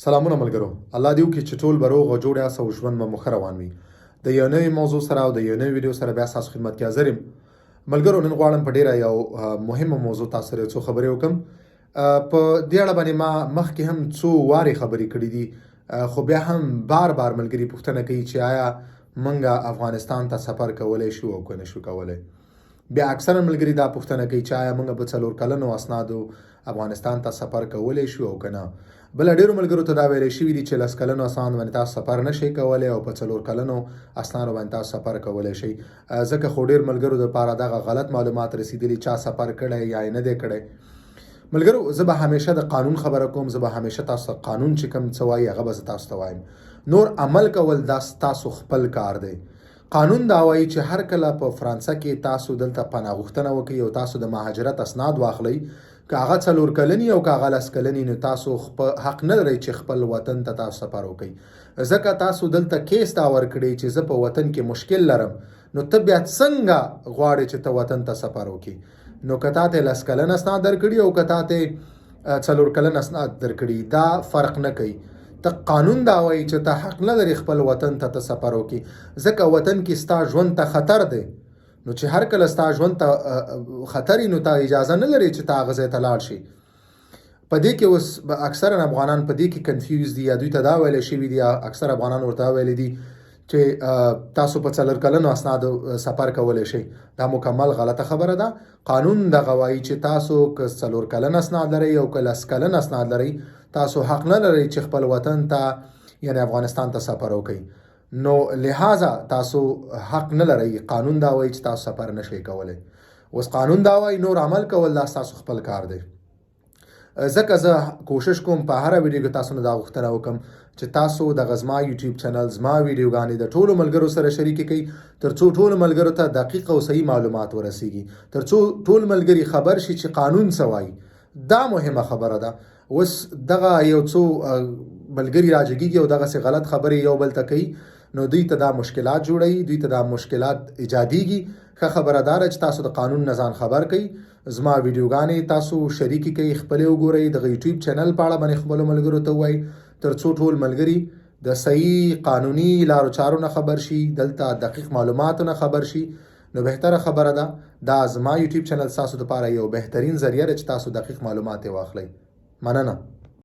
سلامونه ملګرو، الله دې وکړي چې ټول به روغ او جوړ یاست او ژوند به مو ښه روان وي. د یو نوې موضوع سره او د یو نوې ویډیو سره بیا ستاسو خدمت کې حاضر یم. ملګرو، نن غواړم په ډیره یو مهمه موضوع تاسو سره څو خبرې وکړم. په دې اړه باندې ما مخکې هم څو وارې خبرې کړې دي، خو بیا هم بار ملګري پوښتنه کوي چې آیا موږ افغانستان ته سفر کولی شو او که نه شو کولی. بیا اکثره ملګري دا پوښتنه کوي چې آیا موږ په 4 کلنو اسنادو افغانستان ته سفر کولی شو او که نه. بل ډیرو ملګرو ته دا ویل شوي دي چې 10 کلنو اسناد باندې تاسو سفر نشئ کولی او په 4 کلنو اسناد باندې تاسو سفر کولی شئ. ځکه خو ډیر ملګرو دپاره دغه غلط معلومات رسیدلي، چا سفر کړی یا یې نه دی کړی. ملګرو، زه به همیشه د قانون خبره کوم. زه به همیشه تاسو قانون چې کوم څه وایي هغه به زه تاسو ته وایم. نور عمل کول دا تاسو خپل کار دی. قانون دا وایي چې هر کله په فرانسه کې تاسو دلته پناه غوښتنه وکړئ او تاسو د مهاجرت اسناد واخلئ، که هغه 4 کلني او که هغه 10 کلني، نو تاسو حق نه لرئ چې خپل وطن ته تاسو سفر وکړئ. ځکه تاسو دلته کیس دا ورکړئ چې زه په وطن کې مشکل لرم، نو ته بیا څنګه غواړې چې ته وطن ته سفر وکړې؟ نو که تا ته 10 کلن اسناد درکړي او که تا ته 4 کلن اسناد درکړي، دا فرق نه کوي. ته قانون دا وایي چې ته حق نه لري خپل وطن ته سفر وکړي، ځکه وطن کې ستا ژوند ته خطر دی. نو چې هر کله ستا ژوند ته خطر وي، نو ته اجازه نه لري چې ته هغه ځای ته لاړ شي. په دې کې اوس اکثره افغانان په دې کې کنفیوز دي، یا دوی ته دا ویل شوي دي، اکثر افغانان ورته ویلي دي چې تاسو په 4 کلنو اسنادو سفر کولی شئ. دا مکمل غلطه خبره ده. قانون دغه وایي چې تاسو که 4 کلن اسناد لرئ او که 10 کلن اسناد لرئ، تاسو حق نه لرئ چې خپل وطن ته یعنی افغانستان ته سفر وکړئ. نو لہذا تاسو حق نه لرئ. قانون دا وایي چې تاسو سفر نشئ کولی. اوس قانون دا وایي، نور عمل کول دا تاسو خپل کار دی. ځکه زه کوشش کوم په هره ویډیو کې تاسو نه دا غوښتنه وکړم چې تاسو د زما یوټیوب چینل، زما ویډیوګانې د ټولو ملګرو سره شریکې کړئ، ترڅو ټولو ملګرو ته دقیق او صحیح معلومات ورسیږي، ترڅو ټول ملګري خبر شي چې قانون څه وایي. دا مهمه خبره ده. اوس دغه یو څو ملګري راجګیږي او دغسې غلط خبرې یو بل ته کوي، نو دوی ته دا مشکلات جوړوي، دوی ته دا مشکلات ایجادیږي. ښه خبره دا ده چې تاسو د قانون نه ځان خبر کړئ. زما ویډیوګانې تاسو شریکې کړئ، خپلې وګورئ، دغه یوټیوب چینل په اړه باندې خپلو ملګرو ته ووایئ، ترڅو ټول ملګري د صحیح قانوني لارو چارو نه خبر شي، دلته دقیق معلوماتو نه خبر شي. نو بهتره خبره ده. دا زما یوټیوب چینل تاسو لپاره یو بهترین ذریعه ده چې تاسو دقیق معلومات واخلئ. مننه.